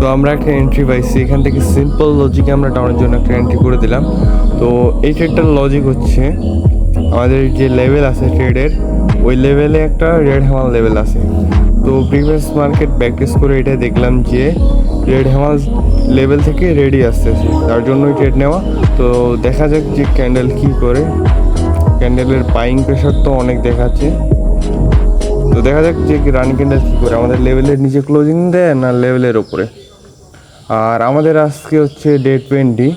তো আমরা একটা এন্ট্রি পাইছি, এখান থেকে সিম্পল লজিকে আমরা ডাউনের জন্য একটা এন্ট্রি করে দিলাম। তো এই ট্রেডটার লজিক হচ্ছে আমাদের যে লেভেল আছে ট্রেডের, ওই লেভেলে একটা রেড হ্যামাল লেভেল আছে। তো প্রিভিয়াস মার্কেট ব্যাকটেস করে এটা দেখলাম যে রেড হ্যামাল লেভেল থেকে রেডি আসতেছে, তার জন্যই ট্রেড নেওয়া। তো দেখা যাক যে ক্যান্ডেল কী করে। ক্যান্ডেলের বাইং প্রেশার তো অনেক দেখাচ্ছে, তো দেখা যাক যে রানিং ক্যান্ডেল কী করে, আমাদের লেভেলের নিচে ক্লোজিং দেয় না লেভেলের ওপরে। আর আমাদের আজকে হচ্ছে ডে 20,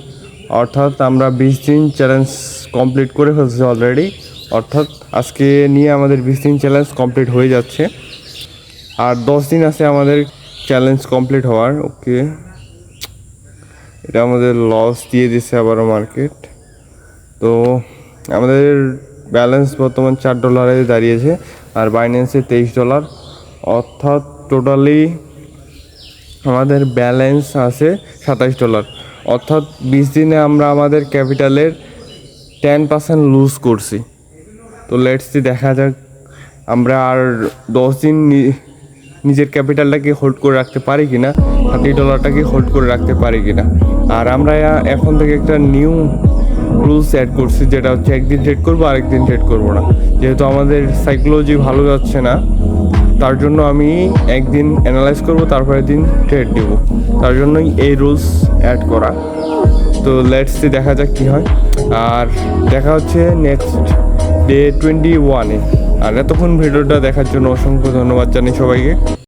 অর্থাৎ আমরা 20 দিন চ্যালেঞ্জ কমপ্লিট করে ফেলছি অলরেডি। অর্থাৎ আজকে নিয়ে আমাদের 20 দিন চ্যালেঞ্জ কমপ্লিট হয়ে যাচ্ছে, আর 10 দিন আছে আমাদের চ্যালেঞ্জ কমপ্লিট হওয়ার। ওকে, এটা আমাদের লস দিয়ে দিছে আবারও মার্কেট। তো আমাদের ব্যালেন্স বর্তমান $4 দাঁড়িয়েছে, আর বাইন্যান্সে $23, অর্থাৎ টোটালি আমাদের ব্যালেন্স আছে $27। অর্থাৎ 20 দিনে আমরা আমাদের ক্যাপিটালের 10% লুজ করছি। তো লেটস সি, দেখা যাক আমরা আর 10 দিন নিজের ক্যাপিটালটাকে হোল্ড করে রাখতে পারি কি না, $30টাকে হোল্ড করে রাখতে পারি কি না। আর আমরা এখন থেকে একটা নিউ রুলস অ্যাড করছি, যেটা হচ্ছে একদিন ট্রেড করবো আরেকদিন ট্রেড করবো না। যেহেতু আমাদের সাইকোলজি ভালো যাচ্ছে না, তার জন্য আমি একদিন অ্যানালাইজ করব, তারপরের দিন ট্রেড নেব। তার জন্যই এই রুলস অ্যাড করা। তো লেটস সি, দেখা যাক কী হয়। আর দেখা হচ্ছে নেক্সট ডে 21-এ। আর এতক্ষণ ভিডিওটা দেখার জন্য অসংখ্য ধন্যবাদ জানাই সবাইকে।